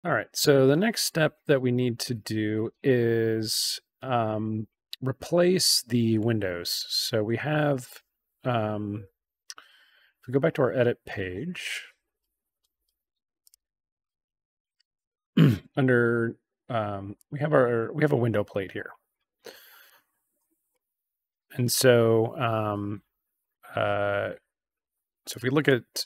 All right, so the next step that we need to do is replace the windows. So we have, if we go back to our edit page, under we have a window plate here, and so so if we look at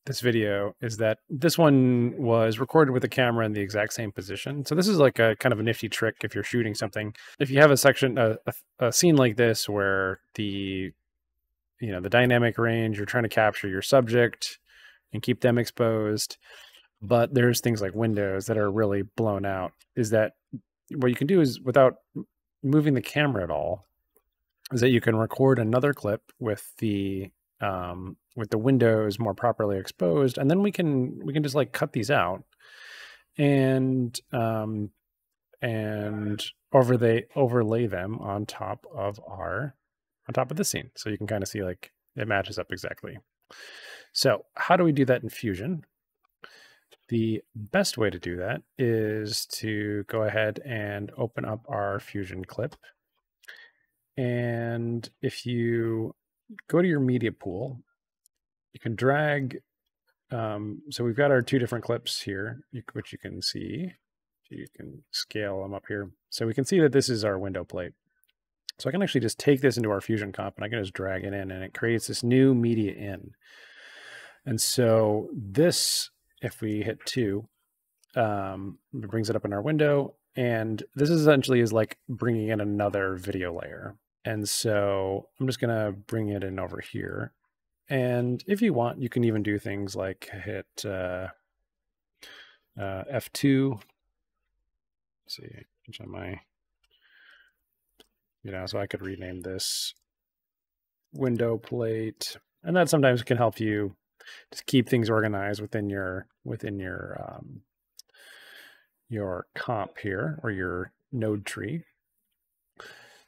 this video, is that this one was recorded with the camera in the exact same position. So this is like a kind of a nifty trick if you're shooting something. If you have a section, a scene like this where the dynamic range, you're trying to capture your subject and keep them exposed, but there's things like windows that are really blown out, is that what you can do is, without moving the camera at all, is that you can record another clip with the windows more properly exposed, and then we can just like cut these out and overlay them on top of the scene, so you can kind of see like it matches up exactly. So how do we do that in Fusion? The best way to do that is to go ahead and open up our Fusion clip, and if you go to your media pool, you can drag, so we've got our two different clips here, which you can see. You can scale them up here. So we can see that this is our window plate. So I can actually just take this into our Fusion comp, and I can just drag it in, and it creates this new media in. And so this, if we hit 2, it brings it up in our window, and this essentially is like bringing in another video layer. And so I'm just going to bring it in over here. And if you want, you can even do things like hit F2. Let's see, which on my, so I could rename this window plate. And that sometimes can help you just keep things organized within your comp here, or your node tree.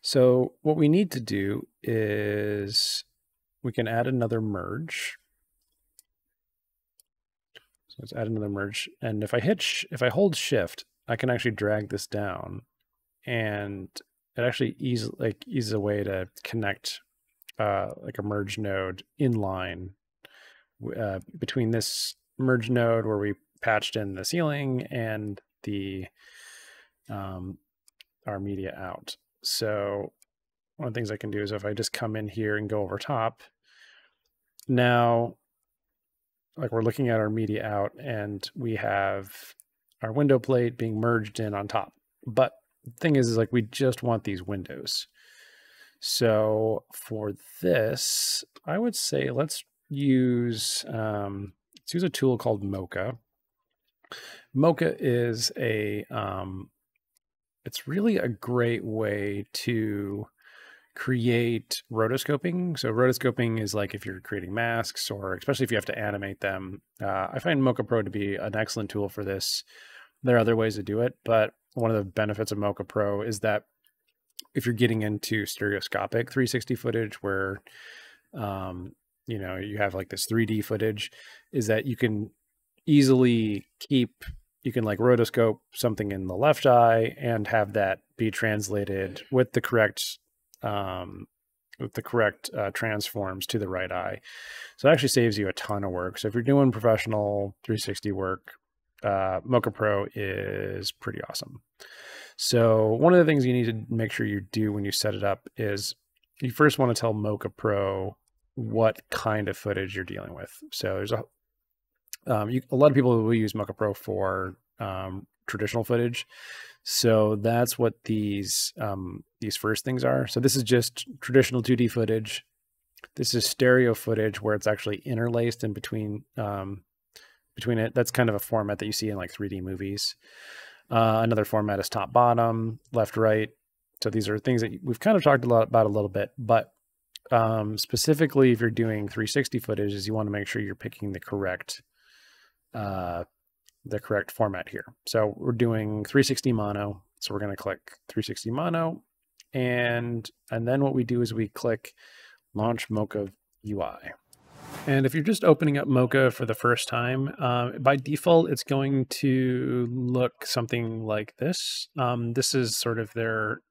So what we need to do is we can add another merge. So let's add another merge. And if I hold Shift, I can actually drag this down, and it actually eases a way to connect like a merge node inline between this merge node where we patched in the ceiling and the our media out. So one of the things I can do is, if I just come in here and go over top, now like we're looking at our media out, and we have our window plate being merged in on top. But the thing is like we just want these windows. So for this, I would say let's use a tool called Mocha. Mocha is it's really a great way to create rotoscoping. So rotoscoping is like if you're creating masks, or especially if you have to animate them. I find Mocha Pro to be an excellent tool for this. There are other ways to do it, but one of the benefits of Mocha Pro is that if you're getting into stereoscopic 360 footage, where you have like this 3D footage, is that you can easily you can like rotoscope something in the left eye and have that be translated with the correct transforms to the right eye. So it actually saves you a ton of work. So if you're doing professional 360 work, Mocha Pro is pretty awesome. So one of the things you need to make sure you do when you set it up is you first want to tell Mocha Pro what kind of footage you're dealing with. So there's a lot of people will use Mocha Pro for traditional footage. So that's what these first things are. So this is just traditional 2D footage. This is stereo footage where it's actually interlaced in between it. That's kind of a format that you see in like 3D movies. Another format is top, bottom, left, right. So these are things that we've kind of talked about a little bit, but specifically if you're doing 360 footage, is you want to make sure you're picking the correct format here. So we're doing 360 mono. So we're going to click 360 mono, and then what we do is we click Launch Mocha UI. And if you're just opening up Mocha for the first time, by default, it's going to look something like this. This is sort of their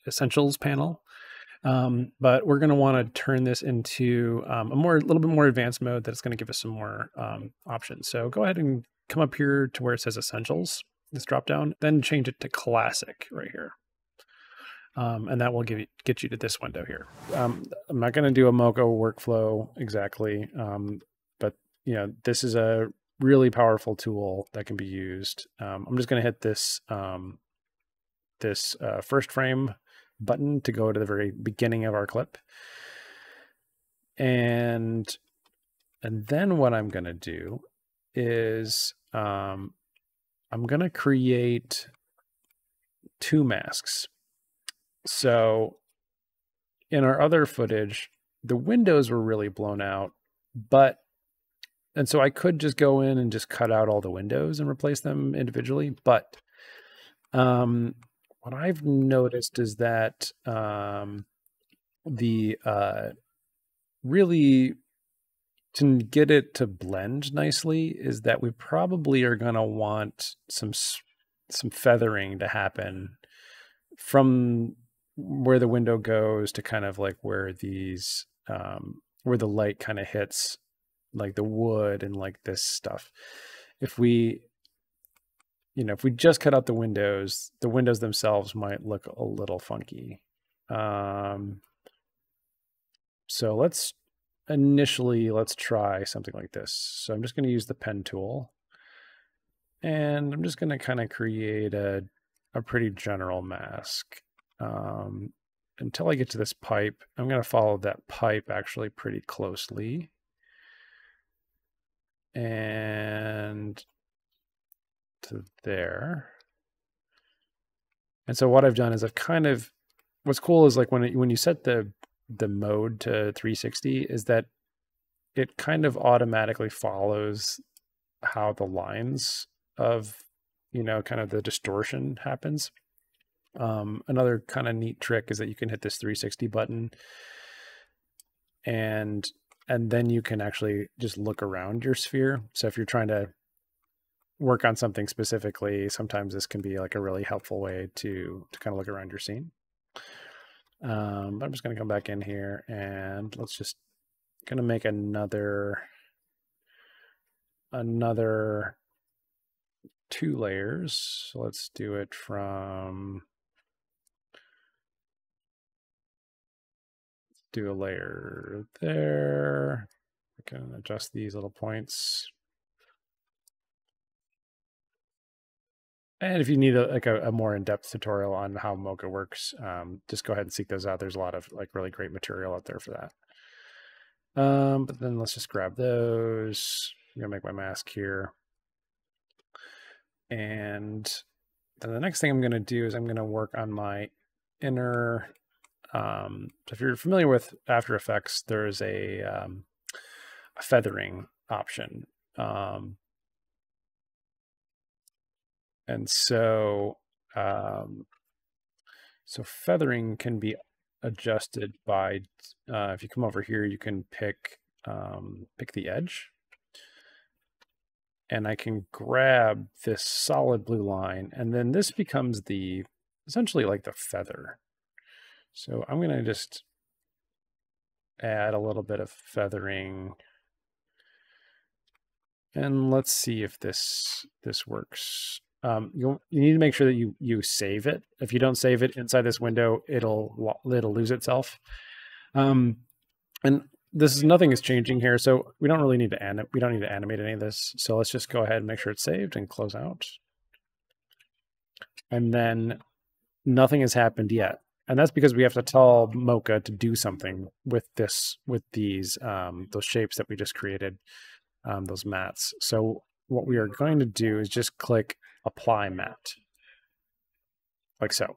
essentials panel. But we're going to want to turn this into a little bit more advanced mode that's going to give us some more options. So go ahead and come up here to where it says essentials, this drop down, then change it to classic right here. And that will get you to this window here. I'm not going to do a Mocha workflow exactly, but this is a really powerful tool that can be used. I'm just going to hit this first frame button to go to the very beginning of our clip, and then what I'm going to do is I'm going to create 2 masks. So in our other footage, the windows were really blown out, and so I could just go in and just cut out all the windows and replace them individually. But what I've noticed is that really to get it to blend nicely is that we probably are going to want some feathering to happen from where the window goes to kind of like where these where the light kind of hits like the wood and like this stuff. If we just cut out the windows themselves might look a little funky. So let's try something like this. So I'm just going to use the pen tool, and I'm just going to kind of create a pretty general mask. Until I get to this pipe, I'm going to follow that pipe actually pretty closely. And to there. And so what I've done is what's cool is like when you set the mode to 360 is that it kind of automatically follows how the lines of, kind of the distortion happens. Another kind of neat trick is that you can hit this 360 button and then you can actually just look around your sphere. So if you're trying to work on something specifically, sometimes this can be like a really helpful way to kind of look around your scene. But I'm just going to come back in here and let's just going to make another 2 layers. So let's do it do a layer there. I can adjust these little points. And if you need a more in-depth tutorial on how Mocha works, just go ahead and seek those out. There's a lot of like really great material out there for that. But then let's just grab those. I'm gonna make my mask here. And then the next thing I'm gonna do is I'm gonna work on my inner, so if you're familiar with After Effects, there's a feathering option. And so, so feathering can be adjusted by, if you come over here, you can pick the edge, and I can grab this solid blue line, and then this becomes essentially like the feather. So I'm going to just add a little bit of feathering, and let's see if this works. You need to make sure that you save it. If you don't save it inside this window, it'll lose itself. And nothing is changing here, so we don't really need to animate any of this. So let's just go ahead and make sure it's saved and close out. And then nothing has happened yet. And that's because we have to tell Mocha to do something with these those shapes that we just created, those mats. So what we are going to do is just click Apply Matte, like so.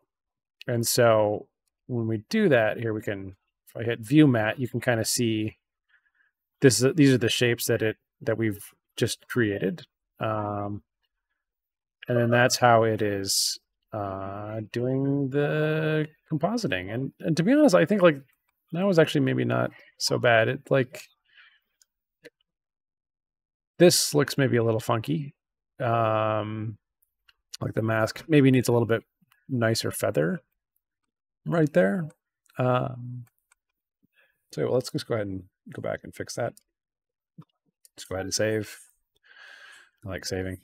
And so when we do that, here we can, if I hit View Matte, you can kind of see these are the shapes that we've just created, and then that's how it is doing the compositing. And to be honest, I think like that was actually maybe not so bad. This looks maybe a little funky. Like the mask maybe needs a little bit nicer feather right there. So let's just go ahead and go back and fix that. Let's go ahead and save. I like saving.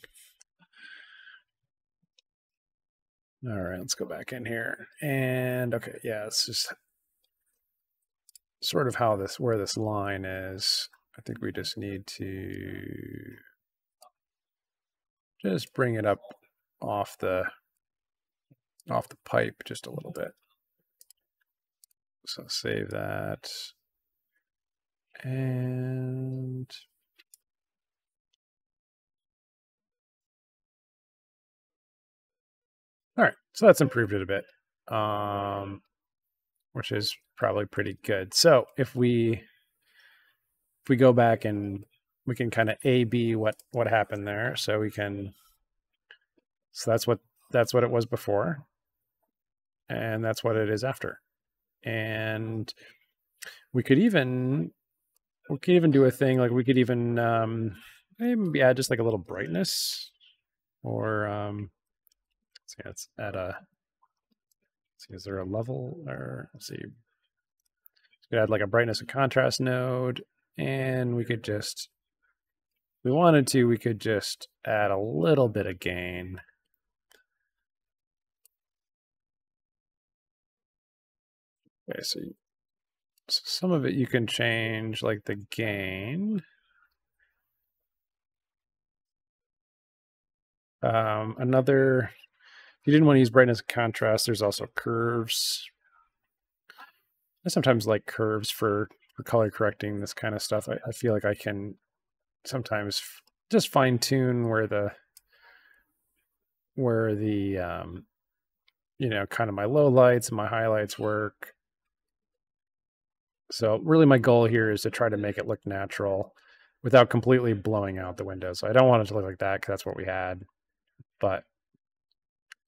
All right, let's go back in here. And okay, yeah, it's just sort of where this line is. I think we just need to just bring it up off the pipe just a little bit. So save that. And all right, so that's improved it a bit, which is probably pretty good. So if we go back and we can kind of A/B what happened there, so we can. So that's what it was before, and that's what it is after. And we could even do a thing like we could even maybe add just like a little brightness, or let's add a. Let's see, is there a level, or let's see. We could add like a brightness and contrast node, and we could just, if we wanted to, we could just add a little bit of gain. Okay, so some of it you can change, like the gain. If you didn't want to use brightness and contrast, there's also curves. I sometimes like curves for color correcting this kind of stuff. I feel like I can sometimes just fine tune where the you know, kind of my low lights and my highlights work. So really my goal here is to try to make it look natural without completely blowing out the windows. So I don't want it to look like that because that's what we had. But,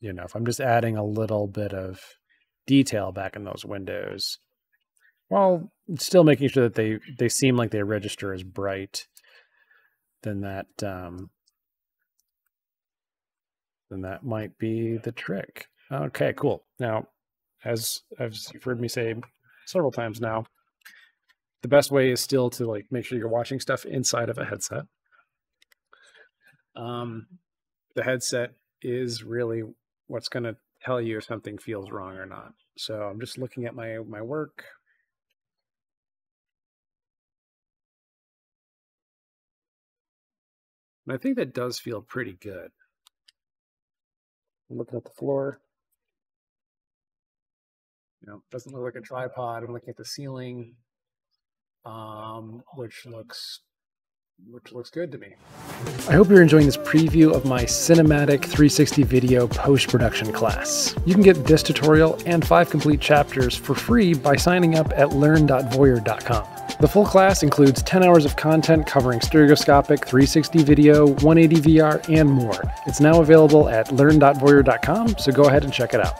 you know, if I'm just adding a little bit of detail back in those windows, while still making sure that they seem like they register as bright, then that might be the trick. Okay, cool. Now, as you've heard me say several times now, the best way is still to like make sure you're watching stuff inside of a headset. The headset is really what's going to tell you if something feels wrong or not. So I'm just looking at my work. And I think that does feel pretty good. I'm looking at the floor. You know, it doesn't look like a tripod. I'm looking at the ceiling, which looks good to me. I hope you're enjoying this preview of my cinematic 360 video post-production class. You can get this tutorial and 5 complete chapters for free by signing up at learn.voyeur.com. The full class includes 10 hours of content covering stereoscopic, 360 video, 180 VR, and more. It's now available at learn.voyeur.com, so go ahead and check it out.